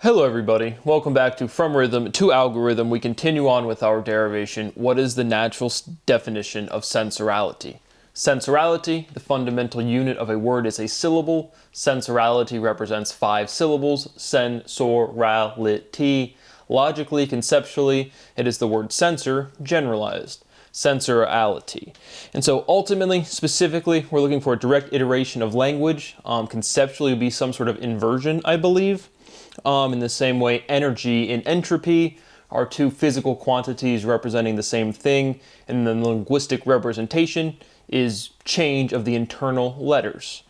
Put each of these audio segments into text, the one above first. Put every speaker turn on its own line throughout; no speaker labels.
Hello everybody, welcome back to From Rhythm to Algorithm. We continue on with our derivation. What is the natural definition of sensorality? Sensorality, the fundamental unit of a word, is a syllable. Sensorality represents 5 syllables. Sensorality. Logically, conceptually, it is the word sensor generalized. Sensorality. And so ultimately, specifically, we're looking for a direct iteration of language. Conceptually, it would be some sort of inversion, I believe. In the same way, energy and entropy are two physical quantities representing the same thing, and the linguistic representation is change of the internal letters.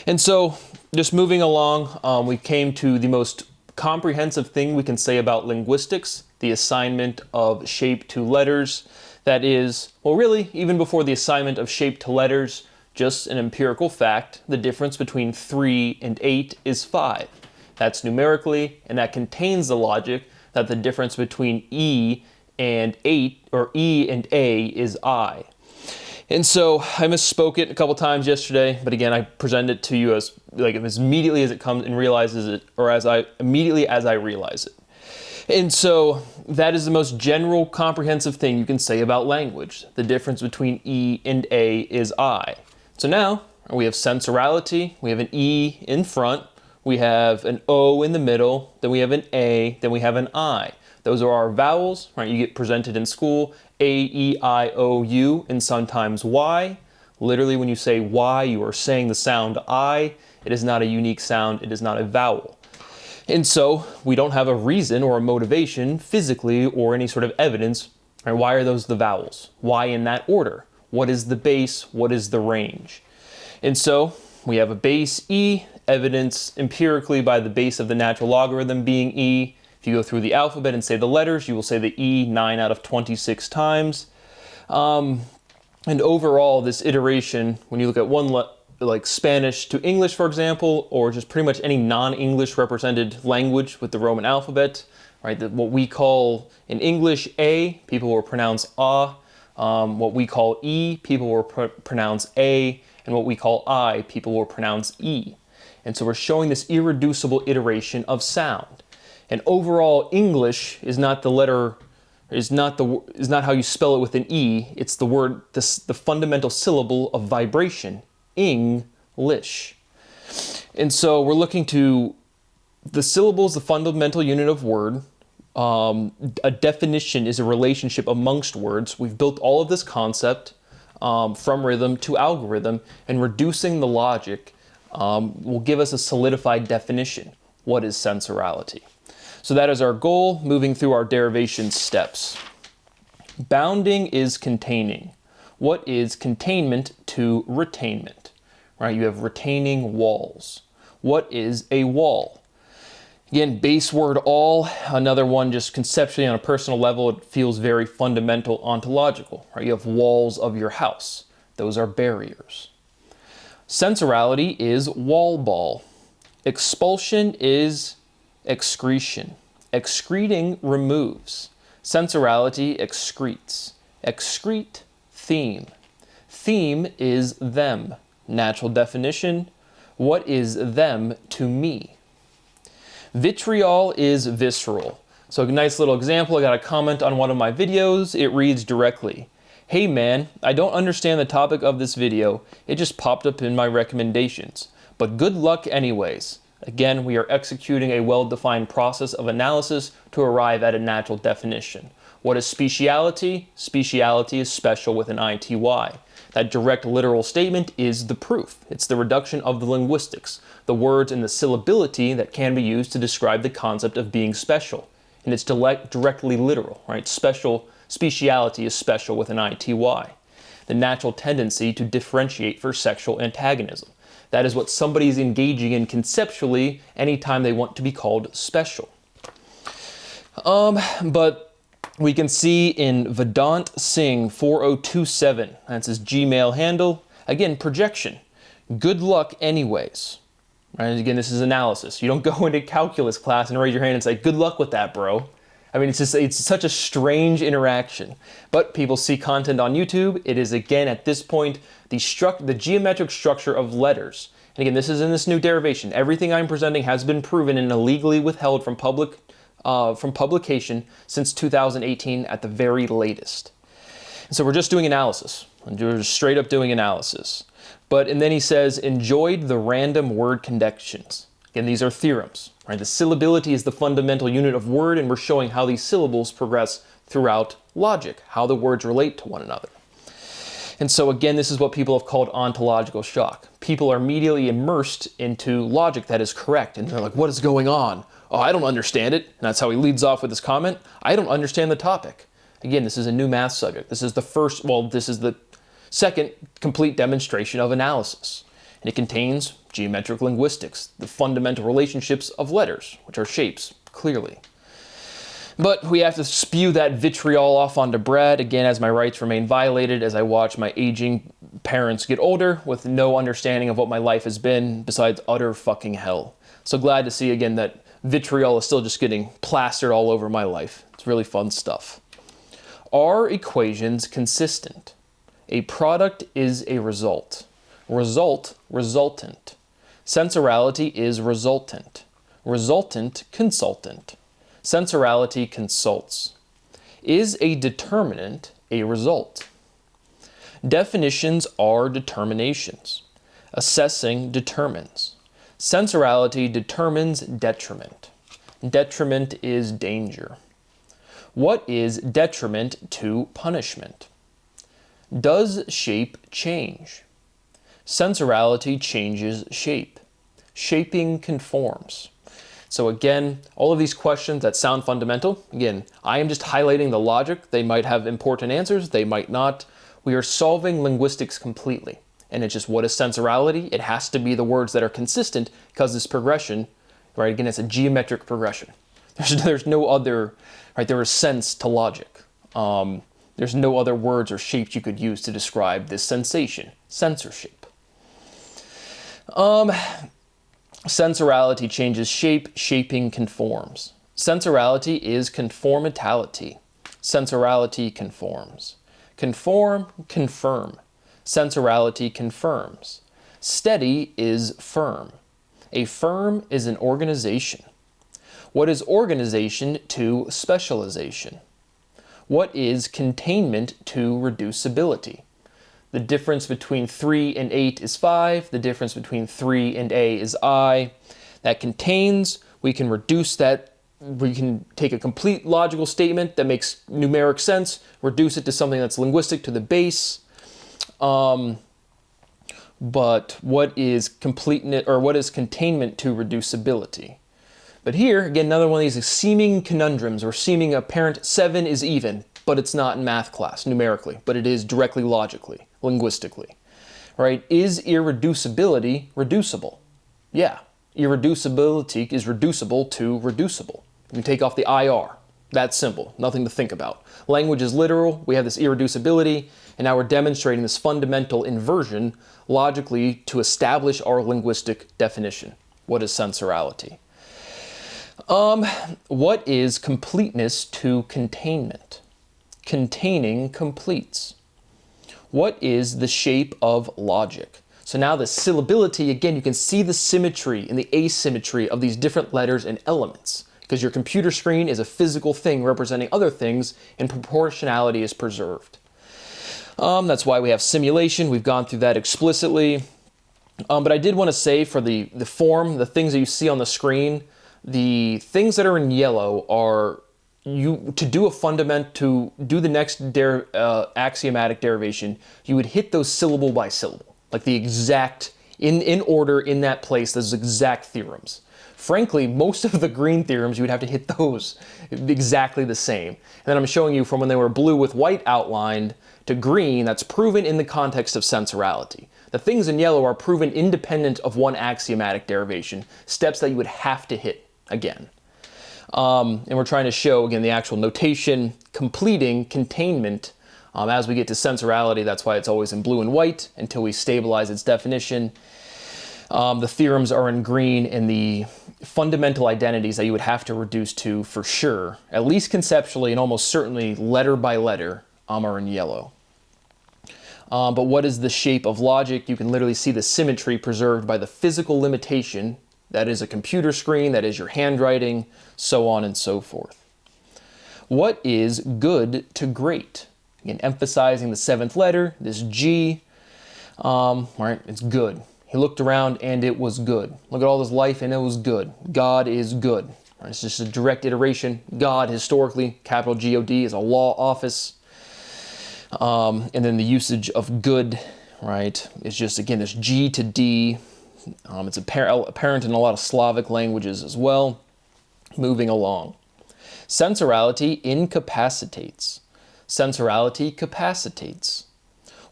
And so, just moving along, we came to the most comprehensive thing we can say about linguistics, the assignment of shape to letters. That is, well really, even before the assignment of shape to letters, just an empirical fact, the difference between 3 and 8 is 5. That's numerically, and that contains the logic that the difference between E and 8, or E and A, is I. And so I misspoke it a couple times yesterday, but again, I present it to you as immediately as it comes and realizes it, or immediately as I realize it. And so that is the most general comprehensive thing you can say about language. The difference between E and A is I. So now we have sensorality, we have an E in front, we have an O in the middle, then we have an A, then we have an I. Those are our vowels, right? You get presented in school, A, E, I, O, U, and sometimes Y. Literally, when you say Y, you are saying the sound I. It is not a unique sound, it is not a vowel. And so we don't have a reason or a motivation physically or any sort of evidence. Right? Why are those the vowels? Why in that order? What is the base? What is the range? And so we have a base E, evidence empirically by the base of the natural logarithm being E. If you go through the alphabet and say the letters, you will say the E 9 out of 26 times. And overall, this iteration, when you look at like Spanish to English, for example, or just pretty much any non-English represented language with the Roman alphabet, right? What we call in English A, people will pronounce A. What we call E, people will pronounce A. And what we call I, people will pronounce E. And so we're showing this irreducible iteration of sound. And overall, English is not the letter, is not how you spell it with an E. It's the word, the fundamental syllable of vibration, English. And so we're looking to the syllables, the fundamental unit of word. A definition is a relationship amongst words. We've built all of this concept from rhythm to algorithm, and reducing the logic will give us a solidified definition. What is sensorality? So that is our goal, moving through our derivation steps. Bounding is containing. What is containment to retainment? Right? You have retaining walls. What is a wall? Again, base word all, another one just conceptually on a personal level, it feels very fundamental ontological. Right? You have walls of your house. Those are barriers. Sensorality is wall ball. Expulsion is excretion. Excreting removes. Sensorality excretes. Excrete, theme. Theme is them. Natural definition, what is them to me? Vitriol is visceral. So a nice little example, I got a comment on one of my videos. It reads directly, "Hey man, I don't understand the topic of this video. It just popped up in my recommendations. But good luck anyways." Again, we are executing a well-defined process of analysis to arrive at a natural definition. What is speciality? Speciality is special with an ITY. That direct literal statement is the proof. It's the reduction of the linguistics, the words and the syllability that can be used to describe the concept of being special. And it's directly literal, right? Speciality is special with an ITY. The natural tendency to differentiate for sexual antagonism. That is what somebody is engaging in conceptually anytime they want to be called special. But we can see in Vedant Singh 4027, that's his Gmail handle. Again, projection. Good luck anyways. Right? Again, this is analysis. You don't go into calculus class and raise your hand and say, good luck with that, bro. I mean, it's such a strange interaction. But people see content on YouTube. It is, again, at this point, the geometric structure of letters. And again, this is in this new derivation. Everything I'm presenting has been proven and illegally withheld from publication since 2018 at the very latest. And so we're just doing analysis. We're just straight up doing analysis. And then he says, enjoyed the random word connections. Again, these are theorems, right? The syllability is the fundamental unit of word, and we're showing how these syllables progress throughout logic, how the words relate to one another. And so again, this is what people have called ontological shock. People are immediately immersed into logic that is correct, and they're like, what is going on? Oh, I don't understand it. And that's how he leads off with his comment. I don't understand the topic. Again, this is a new math subject. This is the second complete demonstration of analysis. And it contains geometric linguistics, the fundamental relationships of letters, which are shapes, clearly. But we have to spew that vitriol off onto Brad, again, as my rights remain violated, as I watch my aging parents get older with no understanding of what my life has been besides utter fucking hell. So glad to see, again, that vitriol is still just getting plastered all over my life. It's really fun stuff. Are equations consistent? A product is a result. Result, resultant. Sensorality is resultant. Resultant, consultant. Sensorality consults. Is a determinant a result? Definitions are determinations. Assessing determines. Sensorality determines detriment. Detriment is danger. What is detriment to punishment? Does shape change? Sensorality changes shape. Shaping conforms. So again, all of these questions that sound fundamental, again, I am just highlighting the logic. They might have important answers, they might not. We are solving linguistics completely. And it's just, what is sensorality? It has to be the words that are consistent because this progression, right, again, it's a geometric progression. There's no other, right, there is sense to logic. There's no other words or shapes you could use to describe this sensation, censorship. Sensorality changes shape, shaping conforms. Sensorality is conformitality. Sensorality conforms. Conform, confirm. Sensorality confirms. Steady is firm. A firm is an organization. What is organization to specialization? What is containment to reducibility? The difference between 3 and 8 is 5. The difference between 3 and A is I. That contains, we can reduce that. We can take a complete logical statement that makes numeric sense, reduce it to something that's linguistic to the base. But what is completeness, or what is containment to reducibility? But here, again, another one of these seeming conundrums or seeming apparent 7 is even, but it's not in math class numerically, but it is directly logically, linguistically, right? Is irreducibility reducible? Yeah, irreducibility is reducible to reducible. You can take off the IR. That's simple, nothing to think about. Language is literal, we have this irreducibility, and now we're demonstrating this fundamental inversion logically to establish our linguistic definition. What is sensorality? What is completeness to containment? Containing completes. What is the shape of logic? So now the syllability, again, you can see the symmetry and the asymmetry of these different letters and elements, because your computer screen is a physical thing representing other things, and proportionality is preserved. That's why we have simulation. We've gone through that explicitly. But I did want to say for the form, the things that you see on the screen, the things that are in yellow are to do the next axiomatic derivation, you would hit those syllable by syllable, like the exact, in order, in that place, those exact theorems. Frankly, most of the green theorems, you would have to hit those exactly the same. And then I'm showing you from when they were blue with white outlined to green, that's proven in the context of sensorality. The things in yellow are proven independent of one axiomatic derivation, steps that you would have to hit again. And we're trying to show, again, the actual notation, completing, containment. As we get to sensorality, that's why it's always in blue and white until we stabilize its definition. The theorems are in green, and the fundamental identities that you would have to reduce to for sure, at least conceptually and almost certainly letter by letter, are in yellow. But what is the shape of logic? You can literally see the symmetry preserved by the physical limitation. That is a computer screen, that is your handwriting, so on and so forth. What is good to great? Again, emphasizing the seventh letter, this G, right, it's good. He looked around and it was good. Look at all this life and it was good. God is good. Right, it's just a direct iteration. God, historically, capital G-O-D, is a law office. And then the usage of good, right, is just, again, this G to D. It's apparent in a lot of Slavic languages as well. Moving along. Sensorality incapacitates. Sensorality capacitates.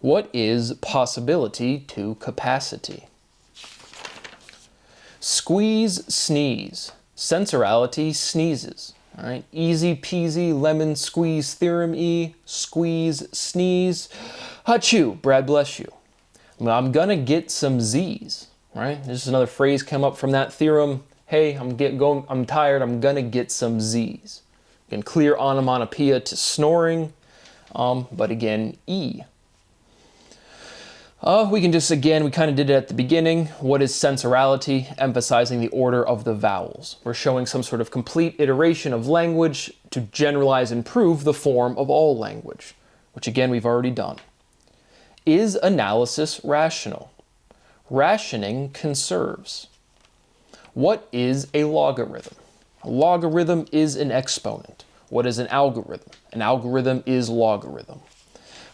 What is possibility to capacity? Squeeze, sneeze. Sensorality sneezes. All right, easy peasy lemon squeeze theorem E. Squeeze, sneeze. Achoo, Brad bless you. I'm gonna get some Z's. Right, this is another phrase come up from that theorem. Hey, I'm tired. I'm gonna get some Z's. Again, clear onomatopoeia to snoring, but again, E. We can just, again, we kind of did it at the beginning. What is sensorality? Emphasizing the order of the vowels. We're showing some sort of complete iteration of language to generalize and prove the form of all language, which again, we've already done. Is analysis rational? Rationing conserves. What is a logarithm? A logarithm is an exponent. What is an algorithm? An algorithm is logarithm.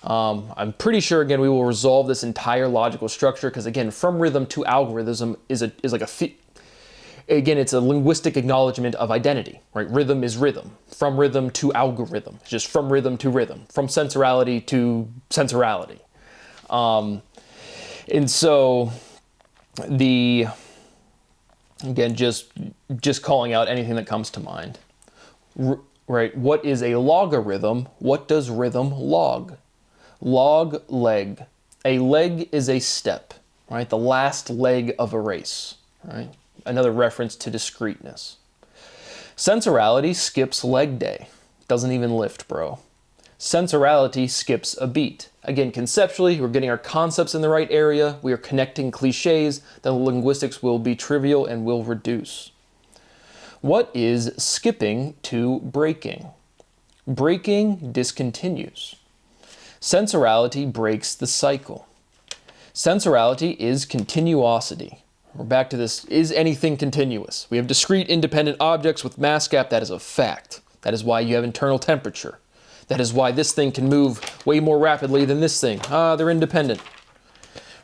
I'm pretty sure, again, we will resolve this entire logical structure because, again, from rhythm to algorithm is like again, it's a linguistic acknowledgement of identity, right? Rhythm is rhythm. From rhythm to algorithm. It's just from rhythm to rhythm. From sensorality to sensorality. And so again, just calling out anything that comes to mind. Right, what is a logarithm? What does rhythm log? Log leg. A leg is a step, right? The last leg of a race, right? Another reference to discreteness. Sensorality skips leg day. Doesn't even lift, bro. Sensorality skips a beat. Again, conceptually, we're getting our concepts in the right area. We are connecting cliches. Then linguistics will be trivial and will reduce. What is skipping to breaking? Breaking discontinues. Sensorality breaks the cycle. Sensorality is continuosity. We're back to this, is anything continuous? We have discrete independent objects with mass gap. That is a fact. That is why you have internal temperature. That is why this thing can move way more rapidly than this thing. They're independent.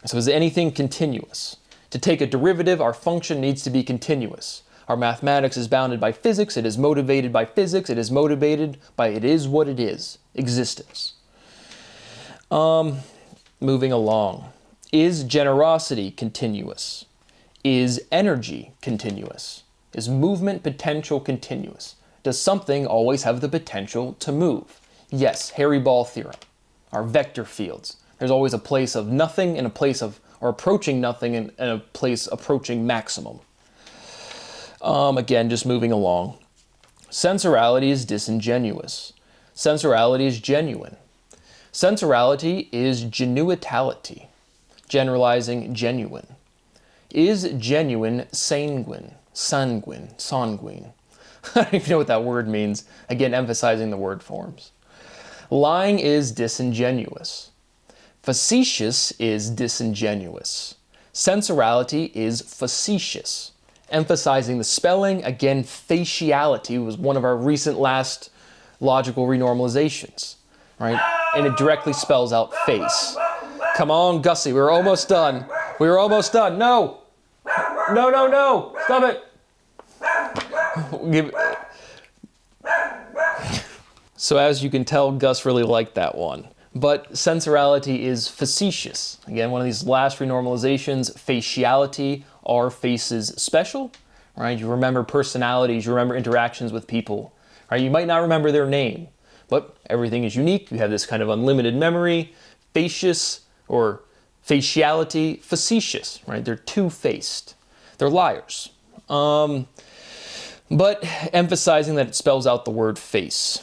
So is anything continuous? To take a derivative, our function needs to be continuous. Our mathematics is bounded by physics. It is motivated by physics. It is motivated by it is what it is, existence. Moving along. Is generosity continuous? Is energy continuous? Is movement potential continuous? Does something always have the potential to move? Yes, Harry Ball theorem. Our vector fields. There's always a place of nothing and a place of, or approaching nothing and a place approaching maximum. Again, just moving along. Sensorality is disingenuous. Sensorality is genuine. Sensorality is genuitality. Generalizing genuine. Is genuine sanguine? Sanguine. Sanguine. I don't even know what that word means. Again, emphasizing the word forms. Lying is disingenuous. Facetious is disingenuous. Sensorality is facetious. Emphasizing the spelling, again, faciality was one of our recent last logical renormalizations, right? And it directly spells out face. Come on, Gussie, we were almost done. We were almost done. No! No, no, no! Stop it! So as you can tell, Gus really liked that one. But sensorality is facetious. Again, one of these last renormalizations, faciality, are faces special, right? You remember personalities, you remember interactions with people, right? You might not remember their name, but everything is unique. You have this kind of unlimited memory. Facious or faciality, facetious, right? They're two-faced. They're liars. But emphasizing that it spells out the word face.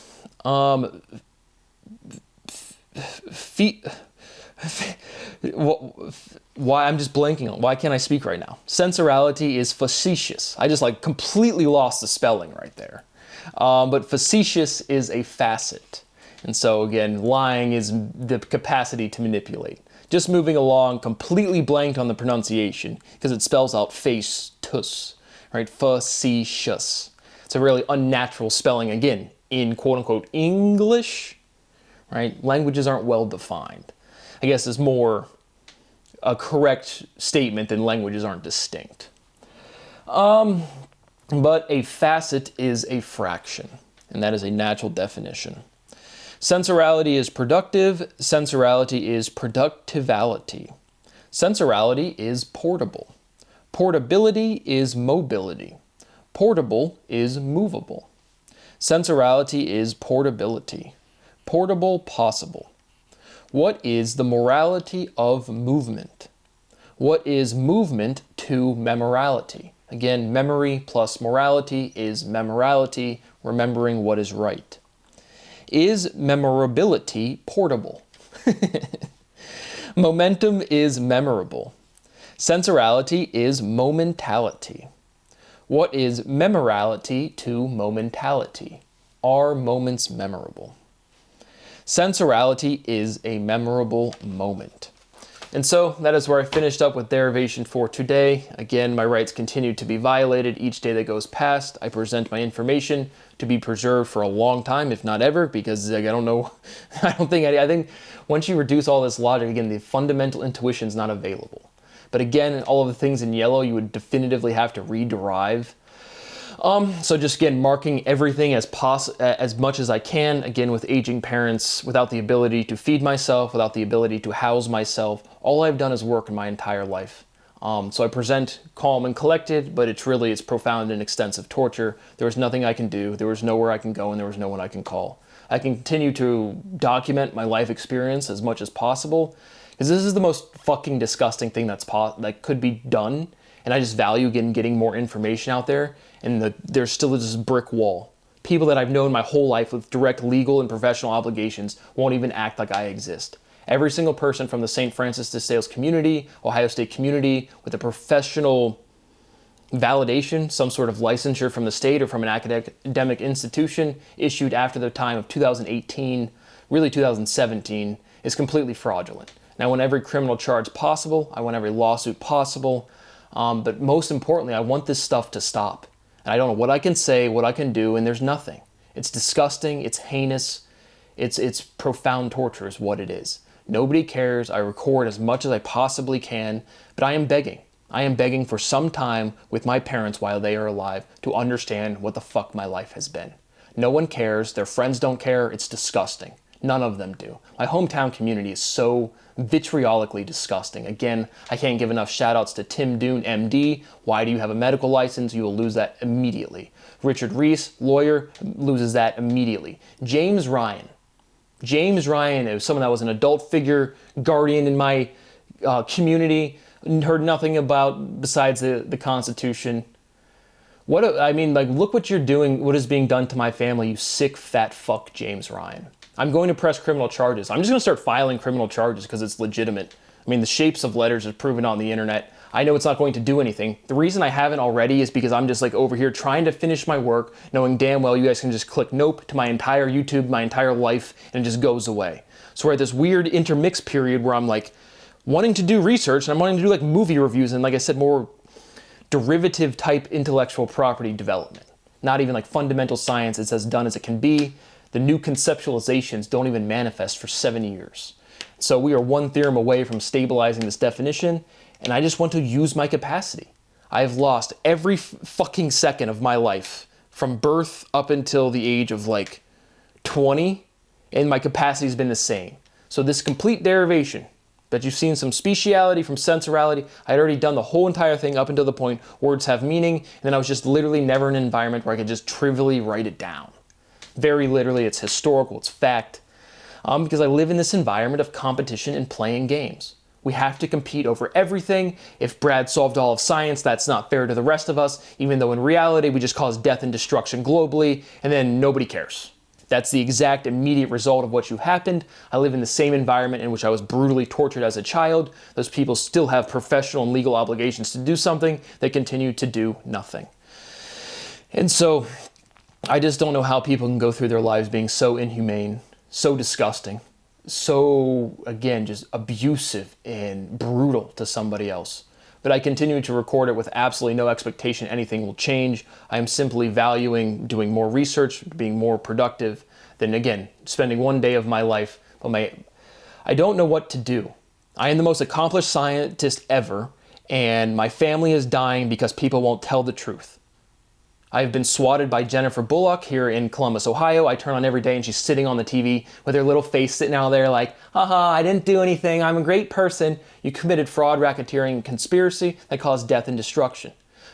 Why I'm just blanking on. Why can't I speak right now? Sensorality is facetious. I just like completely lost the spelling right there. But facetious is a facet. And so again, lying is the capacity to manipulate. Just moving along, completely blanked on the pronunciation because it spells out face-tus, right? Facetious. It's a really unnatural spelling, again, in quote-unquote English, right? Languages aren't well defined. I guess it's more a correct statement than languages aren't distinct. But a facet is a fraction, and that is a natural definition. Sensorality is productive. Sensorality is productivality. Sensorality is portable. Portability is mobility. Portable is movable. Sensorality is portability. Portable, possible. What is the morality of movement? What is movement to memorality? Again, memory plus morality is memorality, remembering what is right. Is memorability portable? Momentum is memorable. Sensorality is momentality. What is memorality to momentality? Are moments memorable? Sensorality is a memorable moment. And so that is where I finished up with derivation for today. Again, my rights continue to be violated each day that goes past. I present my information to be preserved for a long time, if not ever, because like, I don't know, I think once you reduce all this logic, again, the fundamental intuition is not available. But again, all of the things in yellow, you would definitively have to rederive. So just again, marking everything as much as I can, again, with aging parents, without the ability to feed myself, without the ability to house myself. All I've done is work in my entire life. So I present calm and collected, but it's profound and extensive torture. There was nothing I can do. There was nowhere I can go, and there was no one I can call. I continue to document my life experience as much as possible, because this is the most fucking disgusting thing that could be done. And I just value getting more information out there. And there's still this brick wall. People that I've known my whole life with direct legal and professional obligations won't even act like I exist. Every single person from the St. Francis de Sales community, Ohio State community, with a professional validation, some sort of licensure from the state or from an academic institution issued after the time of 2018, really 2017, is completely fraudulent. And I want every criminal charge possible. I want every lawsuit possible. But most importantly, I want this stuff to stop. And I don't know what I can say, what I can do, and there's nothing. It's disgusting, it's heinous, it's profound torture is what it is. Nobody cares. I record as much as I possibly can, but I am begging. I am begging for some time with my parents while they are alive to understand what the fuck my life has been. No one cares. Their friends don't care. It's disgusting. None of them do. My hometown community is so vitriolically disgusting. Again, I can't give enough shout outs to Tim Dune, MD. Why do you have a medical license? You will lose that immediately. Richard Reese, lawyer, loses that immediately. James Ryan is someone that was an adult figure, guardian in my community, heard nothing about besides the Constitution. Look what you're doing, what is being done to my family, you sick fat fuck, James Ryan. I'm going to press criminal charges. I'm just going to start filing criminal charges because it's legitimate. I mean, the shapes of letters is proven on the internet. I know it's not going to do anything. The reason I haven't already is because I'm just like over here trying to finish my work, knowing damn well you guys can just click nope to my entire YouTube, my entire life, and it just goes away. So we're at this weird intermix period where I'm like wanting to do research and I'm wanting to do like movie reviews and like I said, more derivative type intellectual property development. Not even like fundamental science. It's as done as it can be. The new conceptualizations don't even manifest for 7 years. So we are one theorem away from stabilizing this definition, and I just want to use my capacity. I have lost every fucking second of my life from birth up until the age of like 20, and my capacity has been the same. So this complete derivation, but you've seen some speciality from sensorality. I had already done the whole entire thing up until the point words have meaning, and then I was just literally never in an environment where I could just trivially write it down. Very literally, it's historical, it's fact, because I live in this environment of competition and playing games. We have to compete over everything. If Brad solved all of science, that's not fair to the rest of us, even though in reality we just cause death and destruction globally, and then nobody cares. That's the exact immediate result of what you happened. I live in the same environment in which I was brutally tortured as a child. Those people still have professional and legal obligations to do something. They continue to do nothing. And so I just don't know how people can go through their lives being so inhumane, so disgusting, so, again, just abusive and brutal to somebody else. But I continue to record it with absolutely no expectation anything will change. I am simply valuing doing more research, being more productive than, again, spending one day of my life. But I don't know what to do. I am the most accomplished scientist ever, and my family is dying because people won't tell the truth. I've been swatted by Jennifer Bullock here in Columbus, Ohio. I turn on every day and she's sitting on the TV with her little face sitting out there like, haha, I didn't do anything. I'm a great person. You committed fraud, racketeering, and conspiracy that caused death and destruction.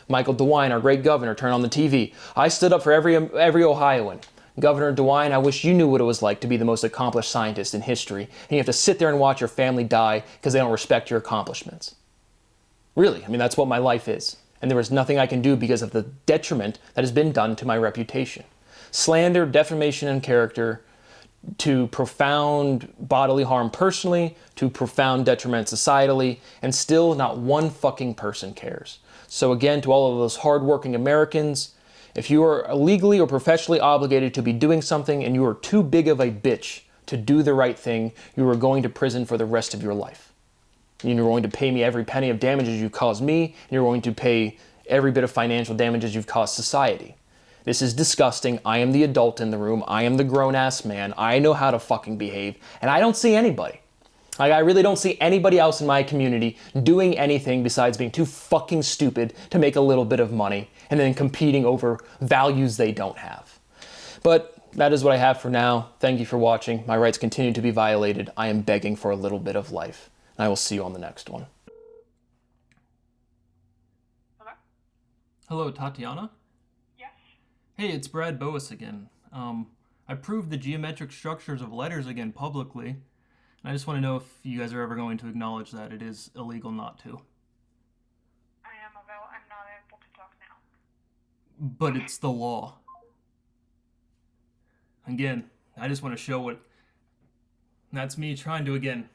Michael DeWine, our great governor, turned on the TV. I stood up for every Ohioan. Governor DeWine, I wish you knew what it was like to be the most accomplished scientist in history, and you have to sit there and watch your family die because they don't respect your accomplishments. Really, I mean, that's what my life is. And there is nothing I can do because of the detriment that has been done to my reputation. Slander, defamation, and character, to profound bodily harm personally, to profound detriment societally, and still not one fucking person cares. So again, to all of those hardworking Americans, if you are legally or professionally obligated to be doing something and you are too big of a bitch to do the right thing, you are going to prison for the rest of your life. You're going to pay me every penny of damages you've caused me, and you're going to pay every bit of financial damages you've caused society. This is disgusting. I am the adult in the room. I am the grown-ass man. I know how to fucking behave, and I don't see anybody. Like, I really don't see anybody else in my community doing anything besides being too fucking stupid to make a little bit of money and then competing over values they don't have. But that is what I have for now. Thank you for watching. My rights continue to be violated. I am begging for a little bit of life. I will see you on the next one.
Hello?
Hello, Tatiana?
Yes.
Hey, it's Brad Boas again. I proved the geometric structures of letters again publicly, and I just want to know if you guys are ever going to acknowledge that it is illegal not to.
I'm not able to talk now.
But it's the law. Again, I just want to show what... That's me trying to, again...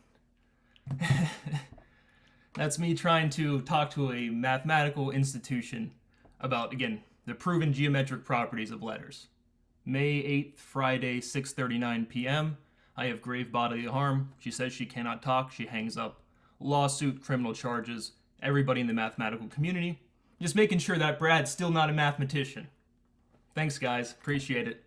That's me trying to talk to a mathematical institution about, again, the proven geometric properties of letters. May 8th, Friday, 6:39 p.m. I have grave bodily harm. She says she cannot talk. She hangs up. Lawsuit, criminal charges, everybody in the mathematical community. Just making sure that Brad's still not a mathematician. Thanks, guys. Appreciate it.